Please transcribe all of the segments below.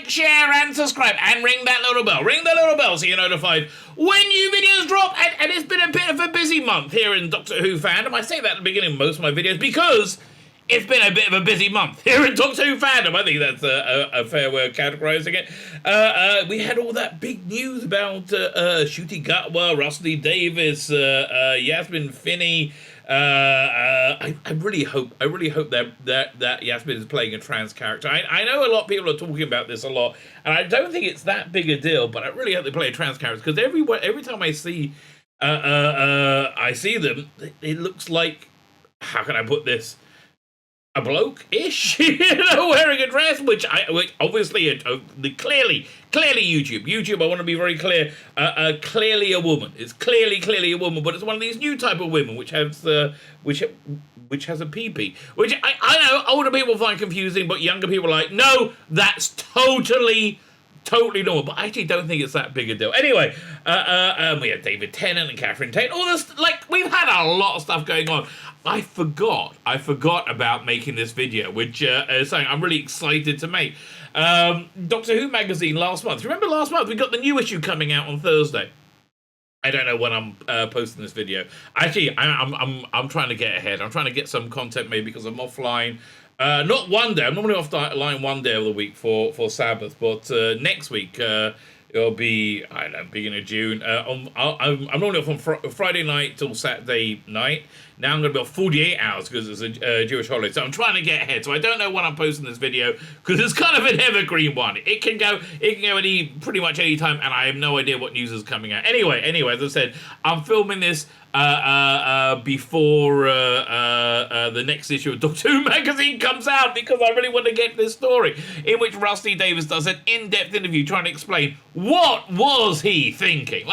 like, share, and subscribe, and ring that little bell. Ring the little bell so you're notified when new videos drop. And it's been a bit of a busy month here in Doctor Who fandom. I say that at the beginning of most of my videos because it's been a bit of a busy month here in Doctor Who fandom. I think that's a fair way of categorizing it. We had all that big news about Ncuti Gatwa, Rusty Davis, Yasmin Finney. I really hope that Yasmin is playing a trans character. I know a lot of people are talking about this a lot, and I don't think it's that big a deal. But I really hope they play a trans character because every time I see them, it looks like, how can I put this? A bloke-ish, wearing a dress, which obviously, clearly YouTube. I want to be very clear. Clearly a woman. It's clearly a woman, but it's one of these new type of women which has which has a pee-pee, which I know older people find confusing, but younger people are like, no, that's totally normal. But I actually don't think it's that big a deal. Anyway, we had David Tennant and Catherine Tate. All this, we've had a lot of stuff going on. I forgot about making this video, which is something I'm really excited to make. Doctor Who magazine last month. Remember last month we got the new issue coming out on Thursday. I don't know when I'm posting this video. Actually, I'm trying to get ahead. I'm trying to get some content made because I'm offline. Not one day. I'm normally offline one day of the week for Sabbath, but next week it'll be, I don't know, beginning of June. I'm normally off on Friday night till Saturday night. Now I'm going to be off 48 hours because it's a Jewish holiday. So I'm trying to get ahead. So I don't know when I'm posting this video because it's kind of an evergreen one. It can go pretty much any time, and I have no idea what news is coming out. Anyway, as I said, I'm filming this before the next issue of Doctor Who magazine comes out because I really want to get this story in which Rusty Davis does an in-depth interview trying to explain what was he thinking.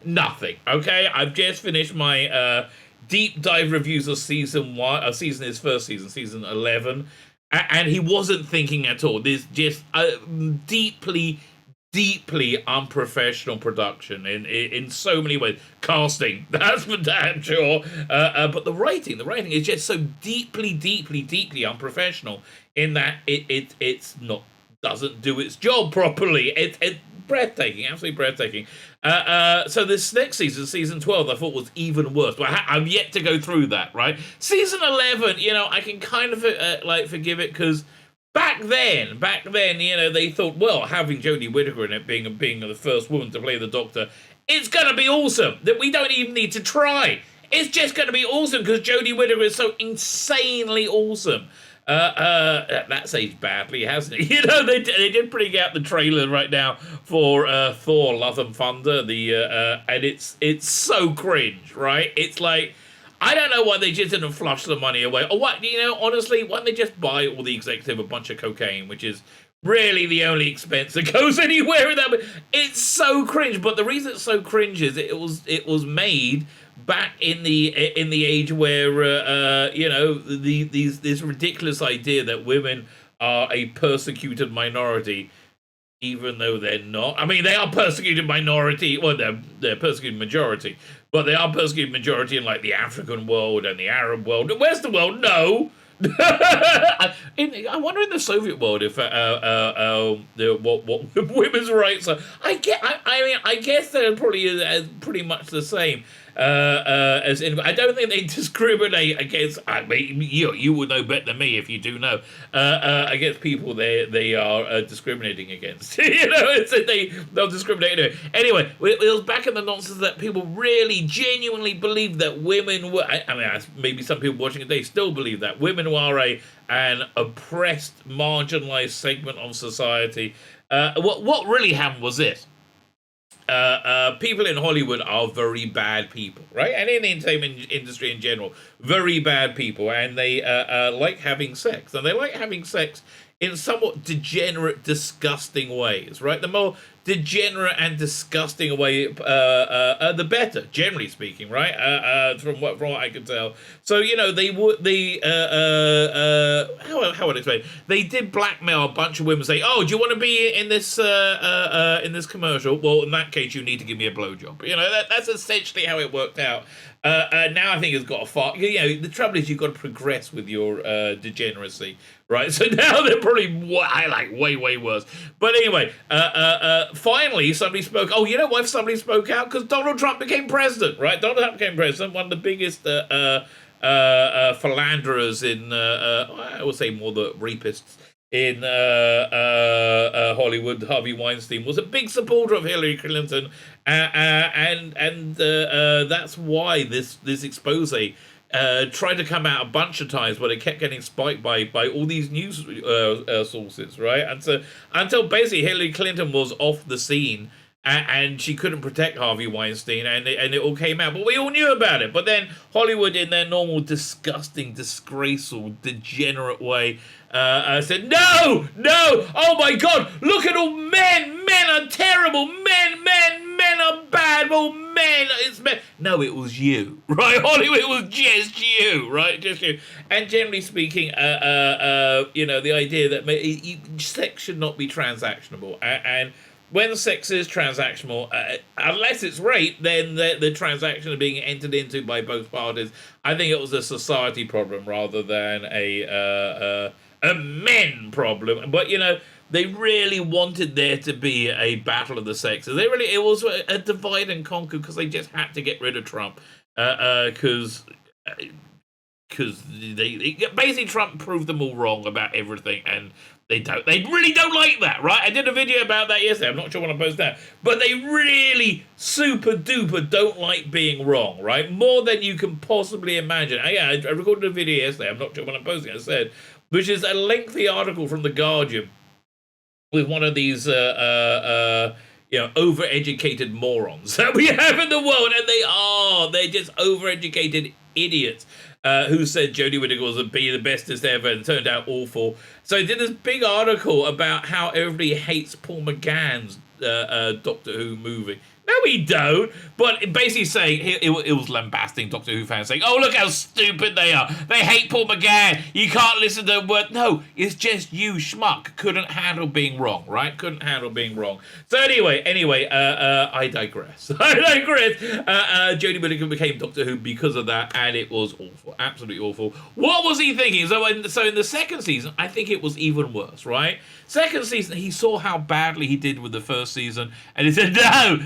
Nothing. Okay, I've just finished my deep dive reviews of season 11, and he wasn't thinking at all. There's just deeply unprofessional production in so many ways. Casting, that's for damn sure. But the writing is just so deeply unprofessional in that it's not, doesn't do its job properly. It's breathtaking, absolutely breathtaking. So this next season, season 12, I thought was even worse. But I'm yet to go through that, right? Season 11, I can kind of forgive it because back then, they thought, well, having Jodie Whittaker in it, being the first woman to play the Doctor, it's going to be awesome. That we don't even need to try. It's just going to be awesome because Jodie Whittaker is so insanely awesome. That's aged badly, hasn't it? They did bring out the trailer right now for Thor: Love and Thunder. And it's so cringe, right? It's like, I don't know why they just didn't flush the money away. Or what, honestly, why don't they just buy all the executive a bunch of cocaine, which is really the only expense that goes anywhere in that. It's so cringe. But the reason it's so cringe is it was made back in the age where this ridiculous idea that women are a persecuted minority, even though they're not. I mean, they are persecuted minority. Well, they're persecuted majority, but they are persecuted majority in the African world and the Arab world. The Western world, no. I wonder in the Soviet world if what women's rights are. I guess they're probably pretty much the same. I don't think they discriminate against. You would know better than me if you do know against people they are discriminating against. They'll discriminate anyway. It was back in the nonsense that people really genuinely believed that women were. Maybe some people watching it, they still believe that women are an oppressed, marginalized segment of society. What really happened was this. People in Hollywood are very bad people, right? And in the entertainment industry in general, very bad people, and they like having sex. And they like having sex in somewhat degenerate, disgusting ways, right? The more degenerate and disgusting a way, the better, generally speaking, right? From what I can tell. So how would I explain? They did blackmail a bunch of women, say, "Oh, do you want to be in this commercial? Well, in that case, you need to give me a blowjob." That's essentially how it worked out. Now I think it's got a far. You know, the trouble is you've got to progress with your degeneracy, right? So now they're probably way worse. But anyway, finally somebody spoke. Oh, you know why somebody spoke out? Because Donald Trump became president, right? Donald Trump became president, one of the biggest philanderers in, I would say more the rapists in Hollywood. Harvey Weinstein was a big supporter of Hillary Clinton, and that's why this expose tried to come out a bunch of times, but it kept getting spiked by all these news sources, right? And so until basically Hillary Clinton was off the scene. And she couldn't protect Harvey Weinstein, and it all came out. But we all knew about it. But then Hollywood, in their normal, disgusting, disgraceful, degenerate way, said, no! Oh my God! Look at all men! Men are terrible! Men are bad! All men! It's men! No, it was you, right? Hollywood, it was just you, right? Just you. And generally speaking, you know, the idea that sex should not be transactionable, and when sex is transactional, unless it's rape, then the transaction is being entered into by both parties. I think it was a society problem rather than a men problem. But, you know, they really wanted there to be a battle of the sexes. It was a divide and conquer because they just had to get rid of Trump. Because basically Trump proved them all wrong about everything, and they really don't like that, right? I did a video about that yesterday. I'm not sure when I post that, but they really super duper don't like being wrong, right? More than you can possibly imagine. I recorded a video yesterday. I'm not sure when I'm posting it. I said, which is a lengthy article from The Guardian with one of these overeducated morons that we have in the world, and they're just overeducated idiots. Who said Jodie Whittaker was the bestest ever and turned out awful. So he did this big article about how everybody hates Paul McGann's Doctor Who movie. No, we don't. But basically saying, it was lambasting Doctor Who fans, saying, oh, look how stupid they are. They hate Paul McGann. You can't listen to the word. No, it's just you, schmuck. Couldn't handle being wrong, right? Couldn't handle being wrong. So anyway, I digress. Jodie Whittaker became Doctor Who because of that, and it was awful. Absolutely awful. What was he thinking? So in the second season, I think it was even worse, right? Second season, he saw how badly he did with the first season, and he said, no,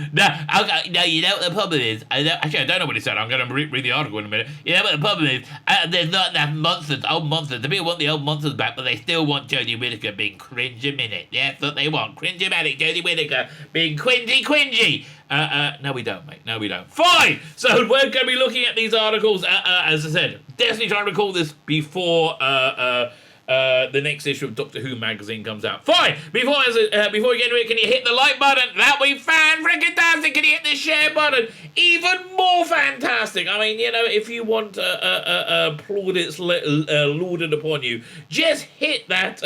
you know what the problem is? I don't know what he said. I'm going to read the article in a minute. You know what the problem is? There's not enough old monsters. The people want the old monsters back, but they still want Jodie Whittaker being cringe-a-minute. Yeah, that's what they want. Cringe-a-matic Jodie Whittaker being quingy. No, we don't, mate. No, we don't. Fine! So we're going to be looking at these articles, as I said, definitely trying to record this before the next issue of Doctor Who magazine comes out. Fine! Before we get into it, can you hit the like button? That would be fan-freaking-tastic! Can you hit the share button? Even more fantastic! I mean, you know, if you want plaudits lauded upon you, just hit that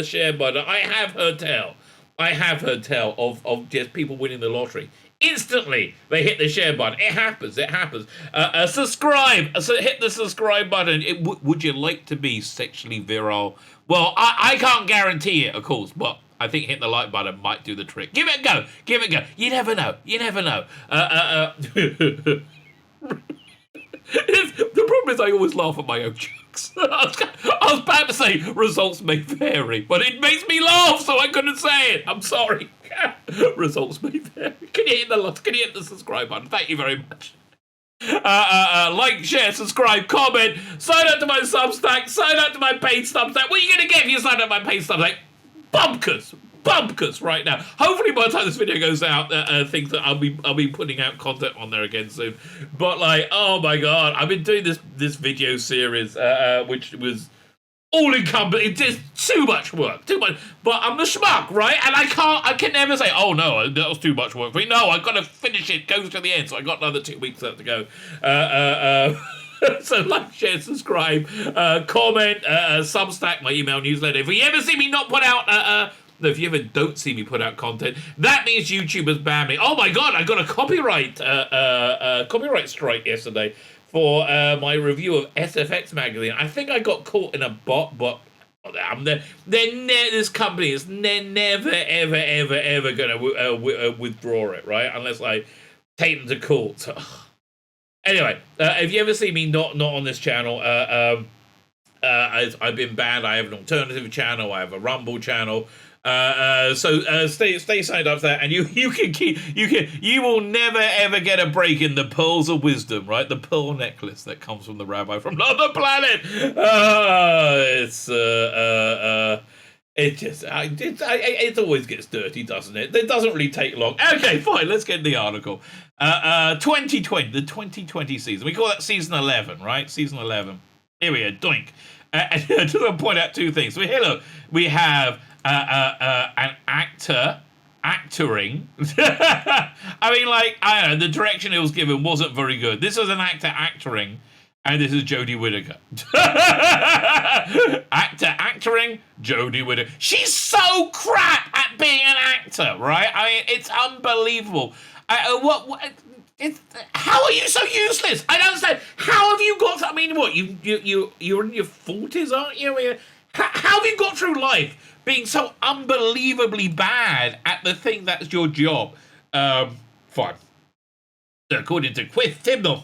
share button. I have heard tell of just people winning the lottery. Instantly, they hit the share button. It happens. Subscribe. So hit the subscribe button. Would you like to be sexually virile? Well, I can't guarantee it, of course, but I think hitting the like button might do the trick. Give it a go. You never know. The problem is I always laugh at my own jokes. I was about to say results may vary, but it makes me laugh, so I couldn't say it. I'm sorry. Results may vary. Can you hit the subscribe button? Thank you very much. Like, share, subscribe, comment, sign up to my Substack, sign up to my paid Substack. What are you going to get if you sign up to my paid Substack? Bumpkins right now. Hopefully by the time this video goes out, things that I'll be putting out content on there again soon. But like, oh my god, I've been doing this video series, which was all encompassing. It's just too much work. But I'm the schmuck, right? And I can never say, oh no, that was too much work for me. No, I've got to finish it, goes to the end. So I got another 2 weeks left to go. So like, share, subscribe, comment, Substack, my email newsletter. If you ever see me not put out, if you ever don't see me put out content, that means YouTube has banned me. Oh my god, I got a copyright strike yesterday for my review of SFX magazine. I think I got caught in a bot, but this company is never ever going to withdraw it, right? Unless I take them to court. So, Anyway, if you ever see me not on this channel, I've been banned. I have an alternative channel. I have a Rumble channel. So stay signed up there, and you will never ever get a break in the pearls of wisdom, right? The pearl necklace that comes from the Rabbi from another planet. It always gets dirty, doesn't it? It doesn't really take long. Okay, fine. Let's get the article. 2020, the 2020 season. We call that season 11, right? Season 11. Here we go. Doink. And just want to point out two things. So here, look, we have an actor actoring. I mean, like, I don't know, the direction it was given wasn't very good. This was an actor actoring, and this is Jodie Whittaker. Actor actoring, Jodie Whittaker. She's so crap at being an actor, right? I mean, it's unbelievable. How are you so useless? I don't understand. How have you got? I mean, what you're in your 40s, aren't you? How have you got through life being so unbelievably bad at the thing that's your job? Fine. According to Chibnall,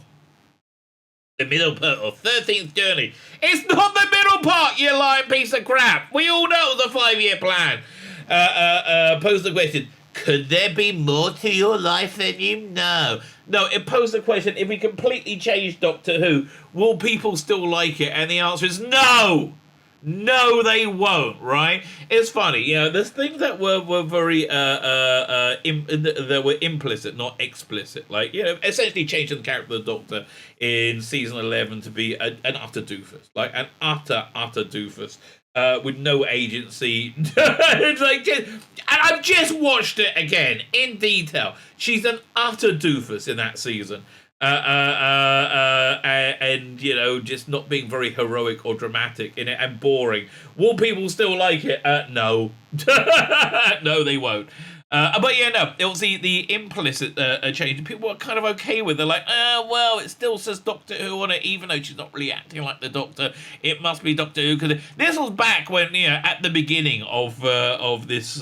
the middle part of 13th journey. It's not the middle part, you lying piece of crap. We all know it was a 5-year plan. Pose the question. Could there be more to your life than you know? No, it posed the question, if we completely change Doctor Who, will people still like it? And the answer is no! No, they won't, right? It's funny, there's things that were very, that were implicit, not explicit. Like, essentially changing the character of the Doctor in season 11 to be an utter doofus. Like, an utter doofus. With no agency. It's like, and I've just watched it again in detail. She's an utter doofus in that season, and just not being very heroic or dramatic in it, and boring. Will people still like it? No, no, they won't. But it was the implicit change. People were kind of okay with it. They're like, well, it still says Doctor Who on it, even though she's not really acting like the Doctor. It must be Doctor Who, because this was back when, at the beginning of this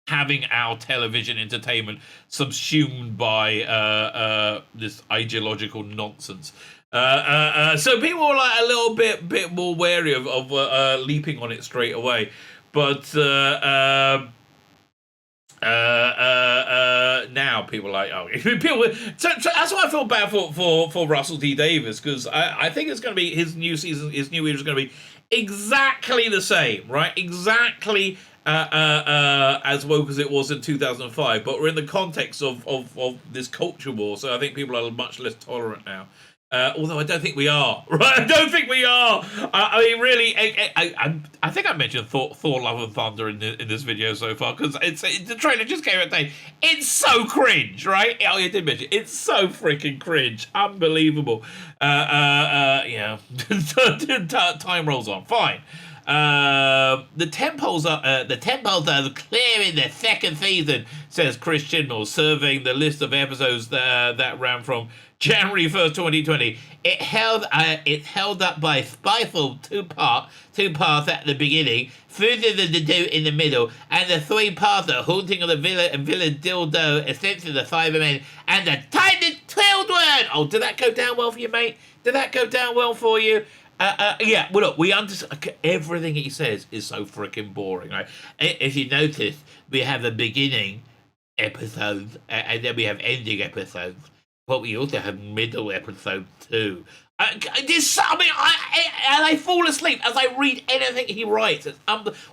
having our television entertainment subsumed by this ideological nonsense. So people were like a little bit more wary of leaping on it straight away. But now people are like, people. So that's why I feel bad for Russell T Davies, because I think it's going to be his new season, his new era is going to be exactly the same, right? Exactly as woke as it was in 2005, but we're in the context of this culture war, so I think people are much less tolerant now. Although I don't think we are, right? I don't think we are. I mean, really, I think I mentioned Thor: Love and Thunder in this video so far, because the trailer just came out today. It's so cringe, right? Oh, you did mention it's so freaking cringe, unbelievable. Time rolls on, fine. The temples are clear in the second season, says Chris Chibnall, surveying the list of episodes that ran from January 1st, 2020. It's held up by Spyfall two parts at the beginning, further than the two in the middle, and the 3-parter, Haunting of the Villa and Villa Dildo, Essentially the Cybermen, and the Tiny Children. Oh, did that go down well for you, mate? Did that go down well for you? Well, look, we understand. Everything he says is so freaking boring, right? If you notice, we have a beginning episode, and then we have ending episodes, but we also have middle episode too. I fall asleep as I read anything he writes.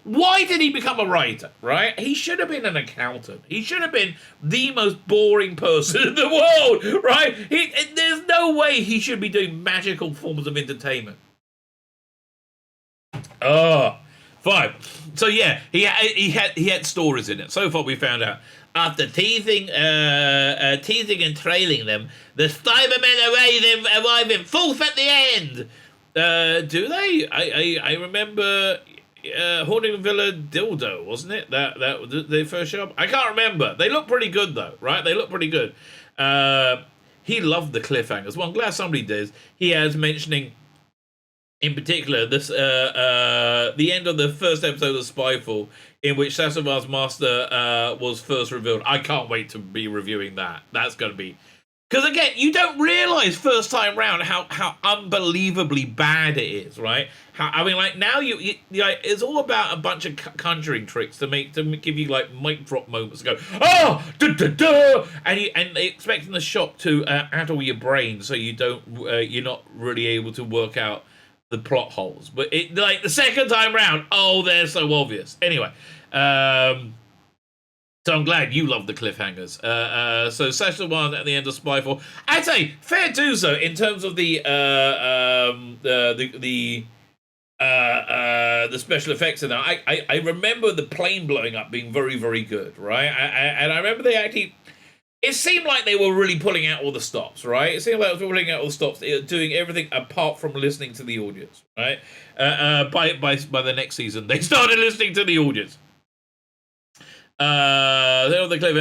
Why did he become a writer, right? He should have been an accountant. He should have been the most boring person in the world, right? There's no way he should be doing magical forms of entertainment. Oh, fine. So yeah, he had stories in it. So far, we found out. After teasing and trailing them, the Cybermen arrive in force at the end. Do they? I remember Haunting Villa Dildo, wasn't it? That the first show up? I can't remember. They look pretty good though, right? They look pretty good. He loved the cliffhangers. Well, I'm glad somebody does. He has mentioning, in particular, this the end of the first episode of Spyfall, in which Sassomar's master was first revealed. I can't wait to be reviewing that. That's going to be Because again, you don't realize first time round how unbelievably bad it is, right? I mean, like now you like, it's all about a bunch of conjuring tricks to give you like mic drop moments. To go, oh, da da da, and they expecting the shock to addle your brain so you don't you're not really able to work out the plot holes. But it like the second time round, oh, they're so obvious. Anyway. So I'm glad you love the cliffhangers. So session 1 at the end of Spyfall, I'd say fair dues though in terms of the special effects in that. I remember the plane blowing up being very, very good, right? And I remember they actually. It seemed like they were really pulling out all the stops, right? It seemed like they were pulling out all the stops, doing everything apart from listening to the audience, right? By the next season, they started listening to the audience. The clip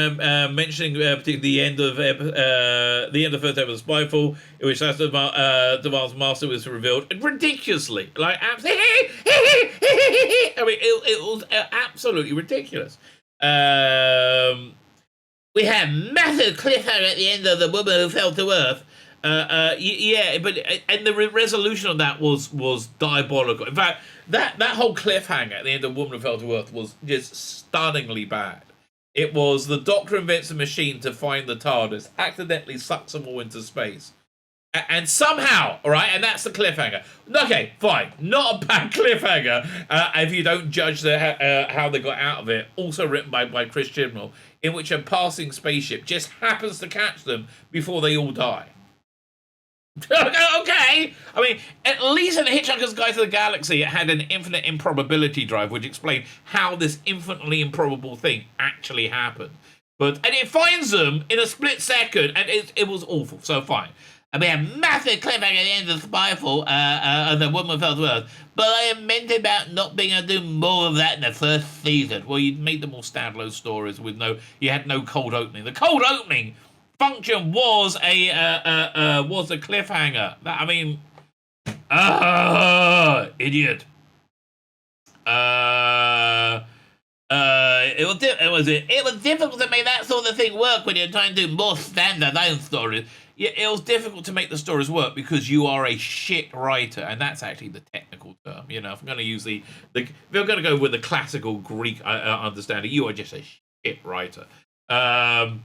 mentioning particularly the end of the first episode of Spyfall, in which Devon's master was revealed ridiculously, like absolutely. I mean, it was absolutely ridiculous. We had massive cliffhanger at the end of The Woman Who Fell to Earth. Yeah, but and the resolution of that was diabolical. In fact, that whole cliffhanger at the end of Woman Who Fell to Earth was just stunningly bad. It was the Doctor invents a machine to find the Tardis, accidentally sucks them all into space, and somehow, all right, and that's the cliffhanger. Okay, fine, not a bad cliffhanger if you don't judge how they got out of it. Also written by Chris Chibnall, in which a passing spaceship just happens to catch them before they all die. Okay, I mean, at least in The Hitchhiker's Guide to the Galaxy, it had an infinite improbability drive, which explained how this infinitely improbable thing actually happened. And it finds them in a split second, and it was awful. So fine. And we had massive cliffhanger at the end of Spyfall, and The Woman Fell to Earth. But I meant about not being able to do more of that in the first season. Well, you'd made them all standalone stories you had no cold opening. The cold opening function was a cliffhanger. Idiot. It was difficult to make that sort of thing work when you're trying to do more standalone stories. Yeah, it was difficult to make the stories work because you are a shit writer, and that's actually the technical term. You know, if I'm going to use if we're going to go with the classical Greek understanding, you are just a shit writer. So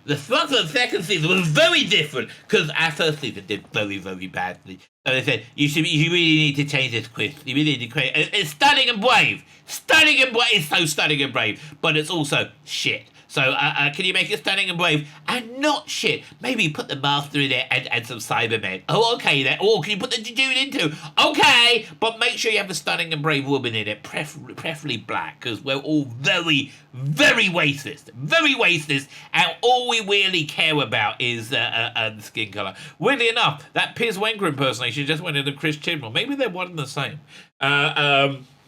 the structure of the second season was very different because our first season did very, very badly. So they said you really need to change this, Chris. You really need to create. It's stunning and brave. Stunning and brave. It's so stunning and brave, but it's also shit. So can you make it stunning and brave and not shit? Maybe put the master in there and some Cybermen. Oh, okay then. Oh, can you put the dude into? Okay, but make sure you have a stunning and brave woman in it, preferably black, because we're all very, very racist. Very racist, and all we really care about is the skin colour. Weirdly enough, that Piers Wenger impersonation just went into Chris Chibnall. Maybe they're one and the same.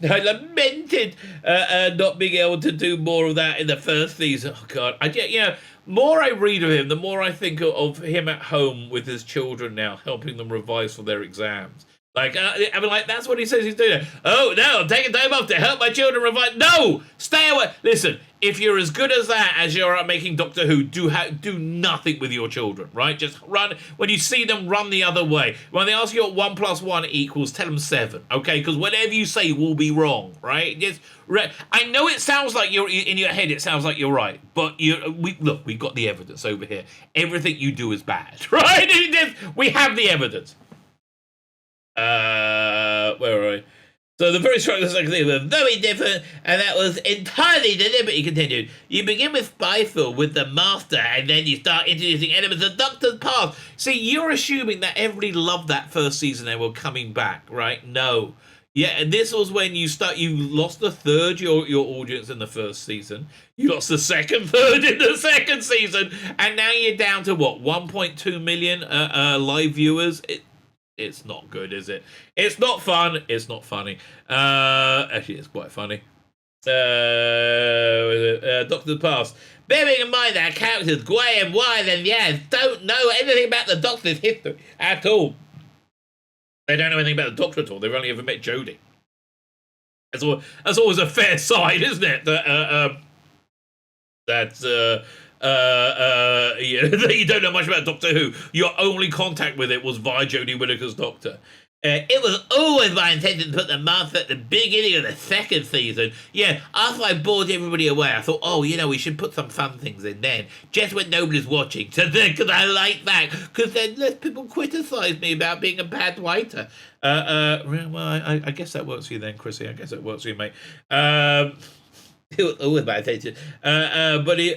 I lamented not being able to do more of that in the first season. Oh, God. More I read of him, the more I think of him at home with his children now, helping them revise for their exams. That's what he says he's doing. Oh, no, I'm taking time off to help my children revise. No! Stay away. Listen, if you're as good as that as you're at making Doctor Who, do nothing with your children, right? Just run. When you see them, run the other way. When they ask you what 1 + 1 equals, tell them 7, okay? Because whatever you say will be wrong, right? I know it sounds like you're in your head. It sounds like you're right, but we've got the evidence over here. Everything you do is bad, right? We have the evidence. Where are I? So the very strong second thing were very different, and that was entirely deliberate, he continued. You begin with Spyfall with the Master, and then you start introducing elements of Doctor's past. See, you're assuming that everybody loved that first season and were coming back, right? No. Yeah, and this was when you lost a third your audience in the first season. You lost the third in the second season, and now you're down to, 1.2 million live viewers? It's not good, is it? It's not fun. It's not funny. Actually, it's quite funny. Doctor Past. Bearing in mind that our characters, Graham, Wyatt, and Yaz, don't know anything about the Doctor's history at all. They don't know anything about the Doctor at all. They've only ever met Jodie. That's always a fair sign, isn't it? that you don't know much about Doctor Who. Your only contact with it was via Jodie Whittaker's Doctor. It was always my intention to put the mask at the beginning of the second season. Yeah, after I bored everybody away, I thought, we should put some fun things in then, just when nobody's watching. So because I like that, because then less people criticise me about being a bad writer. Well, I guess that works for you then, Chrissy. I guess that works for you, mate. It was always my attention. But being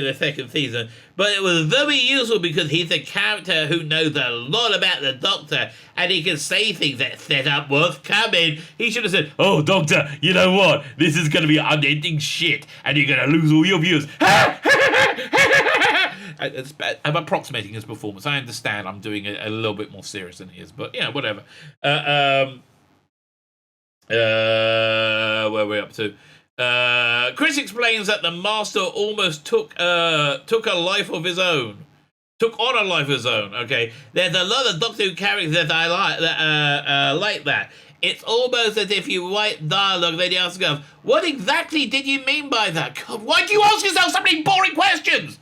the second season. But it was very useful because he's a character who knows a lot about the Doctor, and he can say things that set up what's coming. He should have said, "Oh, Doctor, you know what? This is going to be unending shit, and you're going to lose all your viewers." I'm approximating his performance. I understand I'm doing it a little bit more serious than he is, but yeah, whatever. Where are we up to? Chris explains that the Master almost took a life of his own. Took on a life of his own. Okay, there's a lot of Doctor Who characters that I like like that. It's almost as if you write dialogue, then you ask yourself, "What exactly did you mean by that?" God, why do you ask yourself so many boring questions?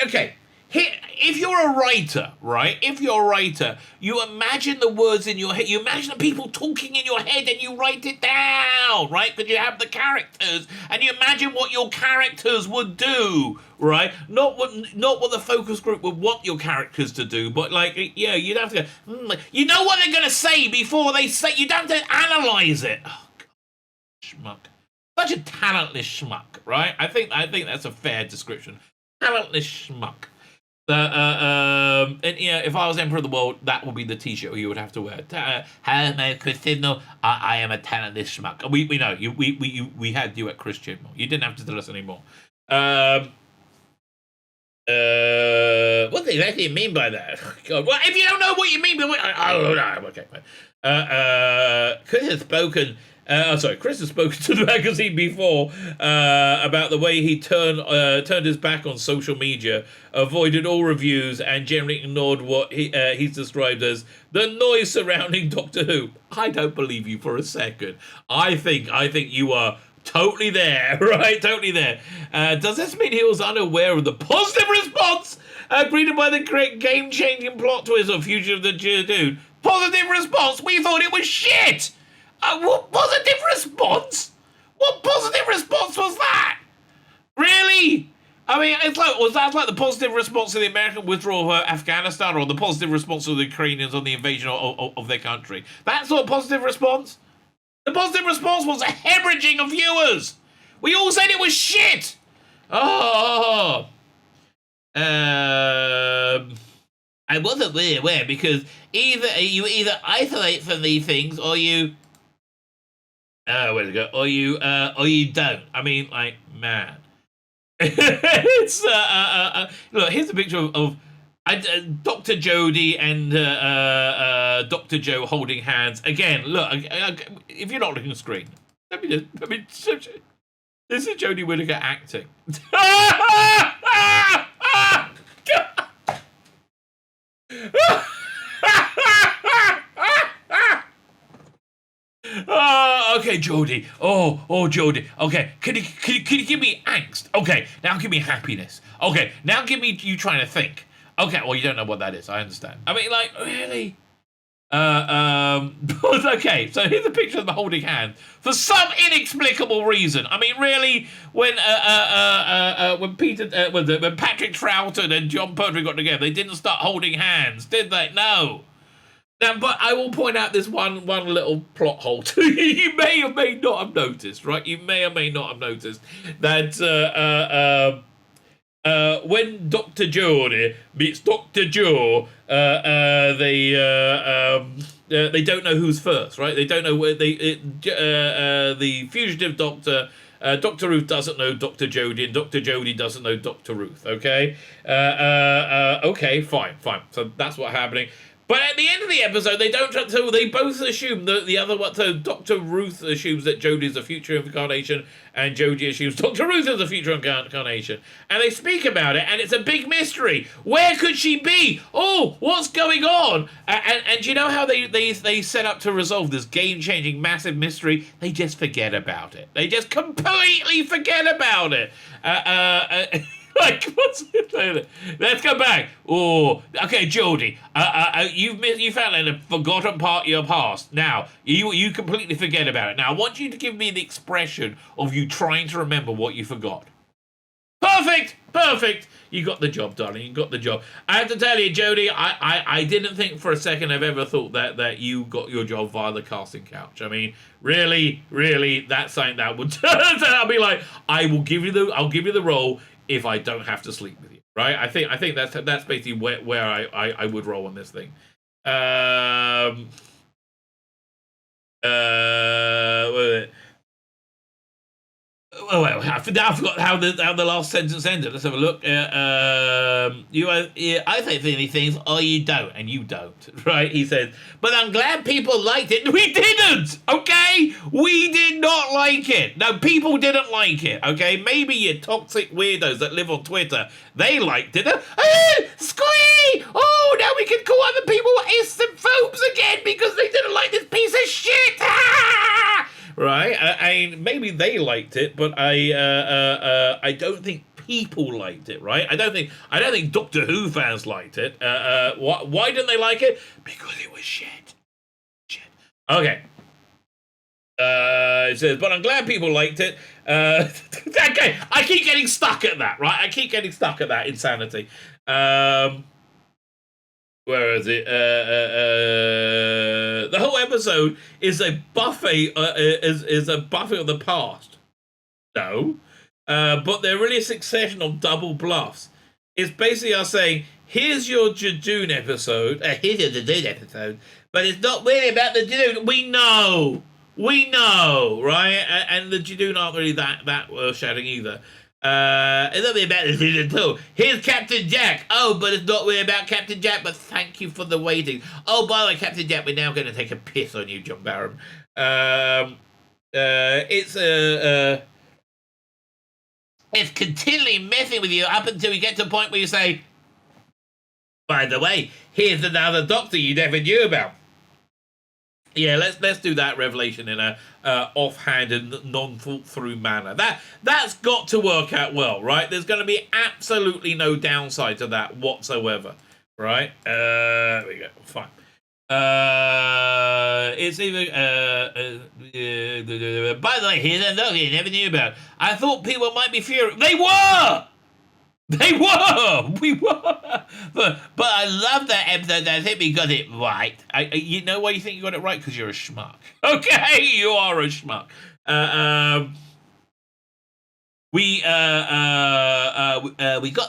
Okay. If you're a writer, right? If you're a writer, you imagine the words in your head. You imagine the people talking in your head and you write it down, right? Because you have the characters and you imagine what your characters would do, right? Not what the focus group would want your characters to do, but you'd have to go, you know what they're going to say before they say, you don't have to analyze it. Oh, God, schmuck. Such a talentless schmuck, right? I think that's a fair description. Talentless schmuck. If I was Emperor of the World, that would be the T-shirt you would have to wear. Hello, Chris Chibnall. I am a talentless schmuck. We know you. We had you at Chris Chibnall. You didn't have to tell us anymore. What do you actually mean by that? God, well, if you don't know what you mean by I don't know. Okay, Chris has spoken. Chris has spoken to the magazine before about the way he turned his back on social media, avoided all reviews, and generally ignored what he's described as the noise surrounding Doctor Who. I don't believe you for a second. I think you are totally there, right? Totally there. Does this mean he was unaware of the positive response greeted by the great game-changing plot twist of Future of the Dude? Positive response? We thought it was shit! What positive response? What positive response was that? Really? I mean, was that like the positive response to the American withdrawal of Afghanistan, or the positive response to the Ukrainians on the invasion of their country? That sort of positive response? The positive response was a hemorrhaging of viewers. We all said it was shit. I wasn't really aware because you either isolate from these things or you. Where'd it go? Or you don't. I mean, like, man. It's look. Here's a picture of Dr. Jodie and Dr. Joe holding hands again. Look, if you're not looking at the screen, this is Jodie Whittaker acting. Okay, Jodie. Oh, Jodie. Okay, can you give me angst? Okay, now give me happiness. Okay, now give me you trying to think. Okay, well, you don't know what that is. I understand. I mean, like, really? Okay, so here's a picture of them holding hands for some inexplicable reason. I mean, really, when Patrick Troughton and John Pertwee got together, they didn't start holding hands, did they? No. Now, but I will point out this one little plot hole to you. You may or may not have noticed, right? You may or may not have noticed that when Dr. Jodie meets Dr. Joe, they don't know who's first, right? They don't know where the fugitive doctor. Dr. Ruth doesn't know Dr. Jodie, and Dr. Jodie doesn't know Dr. Ruth, okay? Okay, fine. So that's what's happening. But at the end of the episode, they don't. So they both assume that the other one. So Dr. Ruth assumes that Jodie is a future incarnation, and Jodie assumes Dr. Ruth is a future incarnation. And they speak about it, and it's a big mystery. Where could she be? Oh, what's going on? And you know how they set up to resolve this game-changing, massive mystery? They just forget about it. They just completely forget about it. Like, what's it? Let's go back. Oh, okay, Jodie. You found in a forgotten part of your past. Now, you completely forget about it. Now, I want you to give me the expression of you trying to remember what you forgot. Perfect. You got the job, darling. You got the job. I have to tell you, Jodie, I didn't think for a second I've ever thought that you got your job via the casting couch. I mean, really, that's something that would turn out. I'll be like, I'll give you the role if I don't have to sleep with you, right? I think that's basically where I would roll on this thing. I forgot how the last sentence ended. Let's have a look. I say funny things, or you don't, and you don't, right? He says, but I'm glad people liked it. We didn't, okay? We did not like it. No, people didn't like it, okay? Maybe you toxic weirdos that live on Twitter, they liked it. Squee! Oh, now we can call other people phobes again because they didn't like this piece of shit. Right? I maybe they liked it, but I don't think people liked it. Right? I don't think Doctor Who fans liked it. Why didn't they like it? Because it was shit. Okay. It says, but I'm glad people liked it. Okay, I keep getting stuck at that. Right? I keep getting stuck at that insanity. Where is it? The whole episode is a buffet. Is a buffet of the past. No, but they're really a succession of double bluffs. It's basically us saying, "Here's your Jadoon episode. Here's your Jadoon episode," but it's not really about the Jadoon. We know, right? And the Jadoon aren't really that earth-shattering either. It's not really about the season 2. Here's Captain Jack. Oh, but it's not really about Captain Jack, but thank you for the waiting. Oh, by the way, Captain Jack, we're now going to take a piss on you, John Barham. It's continually messing with you up until we get to the point where you say, by the way, here's another doctor you never knew about. Yeah, let's do that revelation in a offhanded, non-thought-through manner. That's got to work out well, right? There's going to be absolutely no downside to that whatsoever, right? There we go. Fine. It's even. By the way, here's another you never knew about. I thought people might be furious. They were. We were. But I love that episode. I think we got it right. You know why you think you got it right? Because you're a schmuck. Okay, you are a schmuck. We got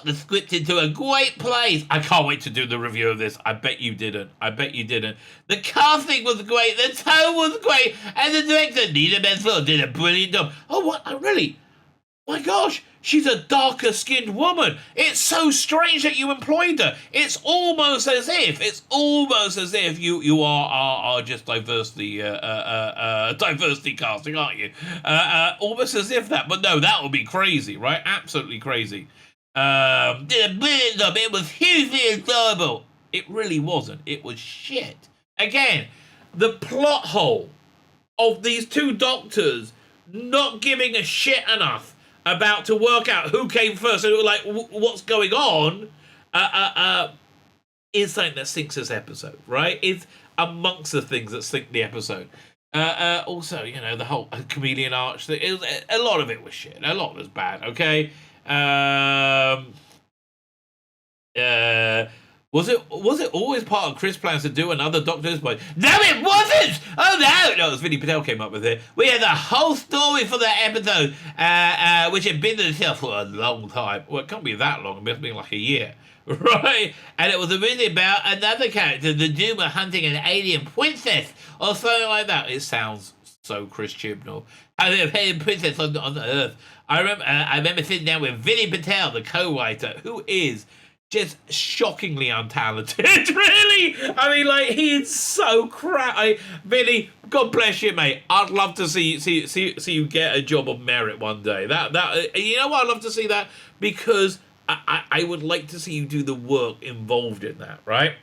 the script into a great place. I can't wait to do the review of this. I bet you didn't. The casting was great. The tone was great. And the director, Nina Mansfield, did a brilliant job. Oh, what? Oh, really? My gosh, she's a darker-skinned woman. It's so strange that you employed her. It's almost as if you are just diversity casting, aren't you? Almost as if that, but no, that would be crazy, right? Absolutely crazy. Did a brilliant job. It was hugely enjoyable. It really wasn't. It was shit. Again, the plot hole of these two doctors not giving a shit enough about to work out who came first and like what's going on is something that sinks this episode, right? It's amongst the things that sink the episode. Also, you know, the whole comedian arch thing, a lot of it was shit. A lot was bad, okay? Was it always part of Chris' plans to do another Doctor's Boy? No, it wasn't! Oh, no! No, it was Vinny Patel came up with it. We had the whole story for that episode, which had been to the shelf for a long time. Well, it can't be that long. It must be like a year. Right? And it was originally about another character, the Duma hunting an alien princess, or something like that. It sounds so Chris Chibnall. An alien princess on Earth. I remember sitting down with Vinny Patel, the co-writer, who is just shockingly untalented, really. I mean, like, he is so crap. Vinny, God bless you, mate. I'd love to see you get a job of merit one day. That you know what? I'd love to see that, because I would like to see you do the work involved in that, right?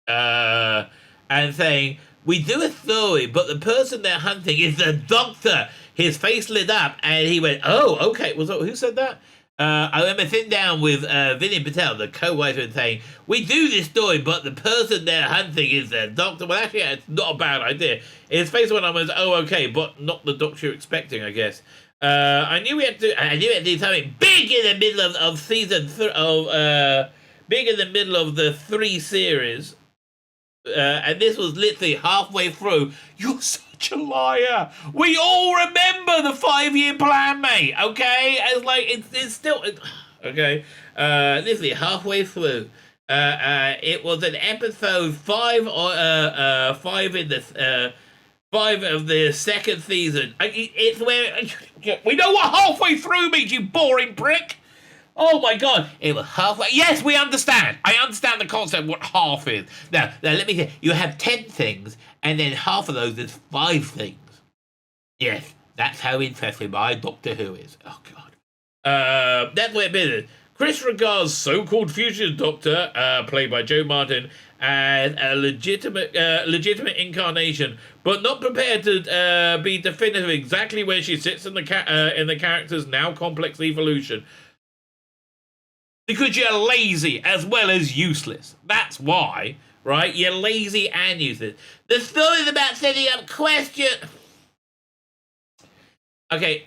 And saying, we do a story, but the person they're hunting is the doctor. His face lit up, and he went, oh, okay. Who said that? I remember sitting down with Vinny Patel, the co-writer, and saying, we do this story, but the person they're hunting is the doctor. Well, actually, it's not a bad idea. His face went on and was, oh, okay, but not the doctor you're expecting, I guess. I knew we had to do something big in the middle of season big in the middle of the 3 series. And this was literally halfway through. You're such a liar. We all remember the 5-year plan, mate. Okay, it's like it's still okay. Literally halfway through. It was an episode 5 or 5 in the 5 of the 2nd season. It's where we know what halfway through means, you boring prick. Oh my God, it was halfway. Yes, we understand. I understand the concept of what half is. Now let me say, you have 10 things, and then half of those is 5 things. Yes, that's how interesting my Doctor Who is. Oh God. That's what it is. Chris regards so-called future Doctor, played by Joe Martin, as a legitimate incarnation, but not prepared to be definitive exactly where she sits in the character's now complex evolution. Because you're lazy as well as useless. That's why, right? You're lazy and useless. The story's about setting up questions. Okay,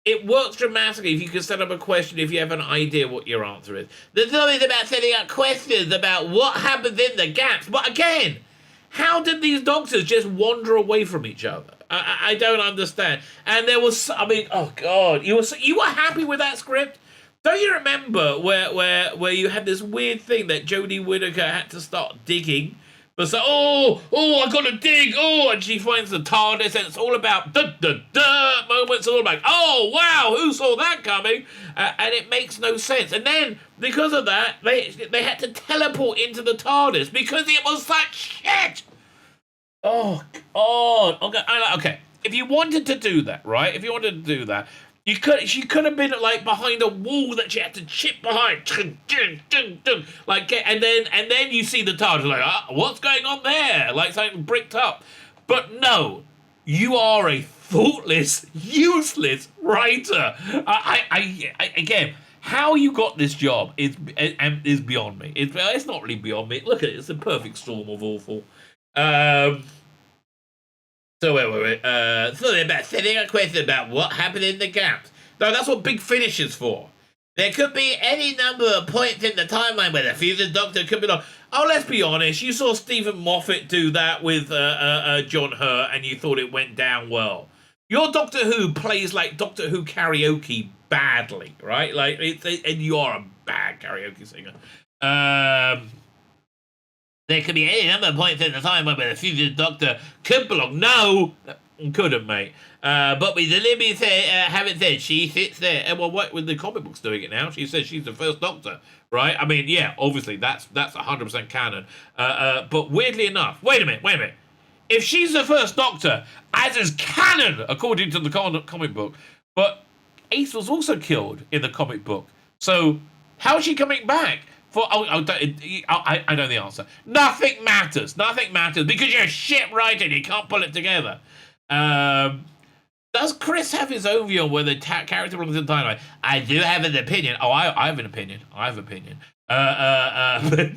it works dramatically if you can set up a question if you have an idea what your answer is. The story's about setting up questions about what happens in the gaps. But again, how did these doctors just wander away from each other? I don't understand. And there was, I mean, oh God, you were happy with that script? Don't you remember where you had this weird thing that Jodie Whittaker had to start digging? But so, I gotta dig, and she finds the Tardis, and it's all about moments, all about, oh wow, who saw that coming? And it makes no sense. And then, because of that, they had to teleport into the Tardis because it was such shit. Oh God. Okay. If you wanted to do that, right? If you wanted to do that, she could have been like behind a wall that she had to chip behind, like, and then you see the TARDIS like, what's going on there? Like something bricked up. But no, you are a thoughtless, useless writer. I again, how you got this job is beyond me. It's not really beyond me. Look at it; it's a perfect storm of awful. So wait. So they're about setting a question about what happened in the gaps. No, that's what Big Finish is for. There could be any number of points in the timeline where the future Doctor could be like, oh, let's be honest, you saw Stephen Moffat do that with John Hurt and you thought it went down well. Your Doctor Who plays like Doctor Who karaoke badly, right? Like, and you are a bad karaoke singer. There could be any number of points in the time when the future Doctor could belong. No, couldn't, mate. But we deliberately haven't said she sits there. And well, what with the comic books doing it now? She says she's the first Doctor, right? I mean, yeah, obviously that's 100% canon. But weirdly enough, wait a minute. If she's the first Doctor, as is canon according to the comic book, but Ace was also killed in the comic book. So how is she coming back? I know the answer. Nothing matters because you're a shit writer and you can't pull it together. Does Chris have his own view on whether the character belongs in the timeline? I do have an opinion. I have an opinion.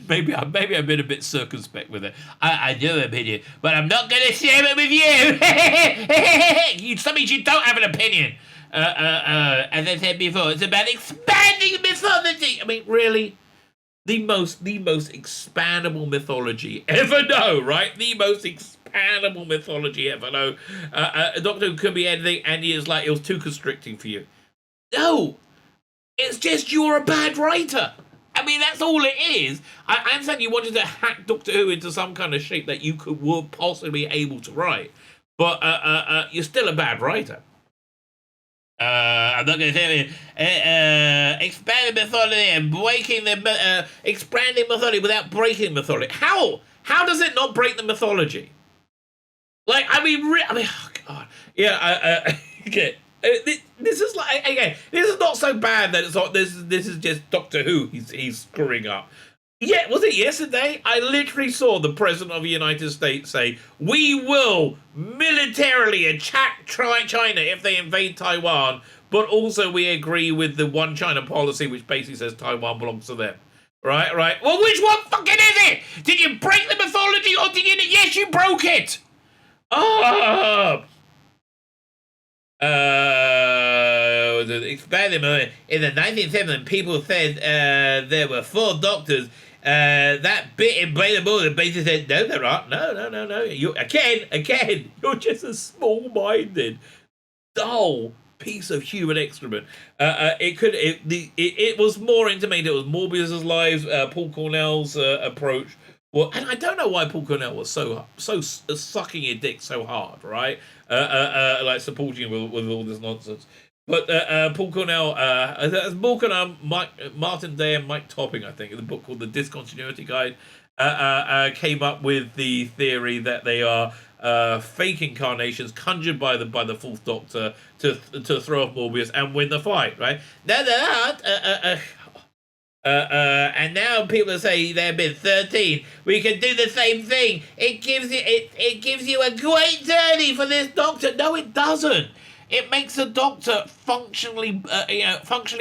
Maybe I've been a bit circumspect with it. I do have an opinion, but I'm not going to share it with you. That means you don't have an opinion. As I said before, it's about expanding mythology. I mean, really? The most expandable mythology ever known, right? The most expandable mythology ever known. Doctor Who could be anything, and it was too constricting for you. No, it's just you're a bad writer. I mean, that's all it is. I understand you wanted to hack Doctor Who into some kind of shape that you were possibly able to write, but you're still a bad writer. I'm not going to say it. Expanding mythology and breaking the expanding mythology without breaking mythology. How? How does it not break the mythology? Like, I mean, oh god, yeah. Okay. This is like, again, this is not so bad that it's not. This is just Doctor Who. He's screwing up. Yeah, was it yesterday? I literally saw the President of the United States say, "We will militarily attack China if they invade Taiwan, but also we agree with the One China policy, which basically says Taiwan belongs to them." Right, right. Well, which one fucking is it? Did you break the mythology or did you? Yes, you broke it. Oh. Expanding in the 1970s, people said there were 4 doctors. That bit in Blade Border basically said, no, there aren't. No. You again, you're just a small-minded, dull piece of human excrement. It was more intimated. It was Morbius's lives, Paul Cornell's approach. Well, and I don't know why Paul Cornell was so sucking your dick so hard, right? Like supporting you with all this nonsense. But Paul Cornell, Martin Day and Mike Topping, I think, in the book called The Discontinuity Guide, came up with the theory that they are fake incarnations conjured by the Fourth Doctor to throw off Morbius and win the fight, right? No, they aren't. And now people say they've been 13. We can do the same thing. It gives you a great journey for this Doctor. No, it doesn't. It makes the Doctor functionally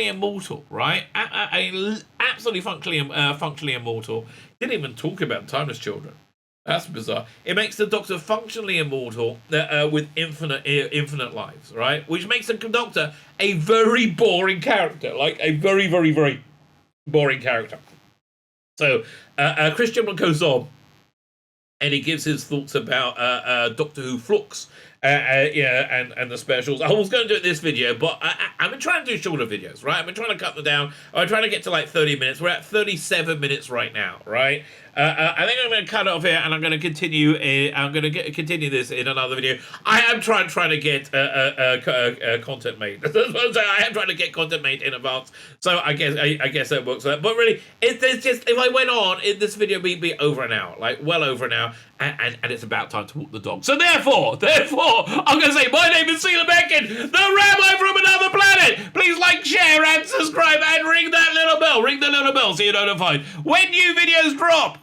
immortal, right? Absolutely functionally immortal. Didn't even talk about Timeless Children. That's bizarre. It makes the Doctor functionally immortal with infinite lives, right? Which makes the Doctor a very boring character, like a very, very, very boring character. So Christian goes on, and he gives his thoughts about Doctor Who Flux, and the specials. I was going to do it this video, but I've been trying to do shorter videos, right? I've been trying to cut them down. I'm trying to get to like 30 minutes. We're at 37 minutes right now, right? I think I'm going to cut it off here, and I'm going to continue. Continue this in another video. I am trying to get content made. I am trying to get content made in advance. So I guess that works. But really, if I went on, this video would be over an hour, like well over an hour, and it's about time to walk the dog. So therefore, I'm going to say my name is Tzvi Lebetkin, the Rabbi from another planet. Please like, share, and subscribe, and ring that little bell. Ring the little bell so you're notified when new videos drop.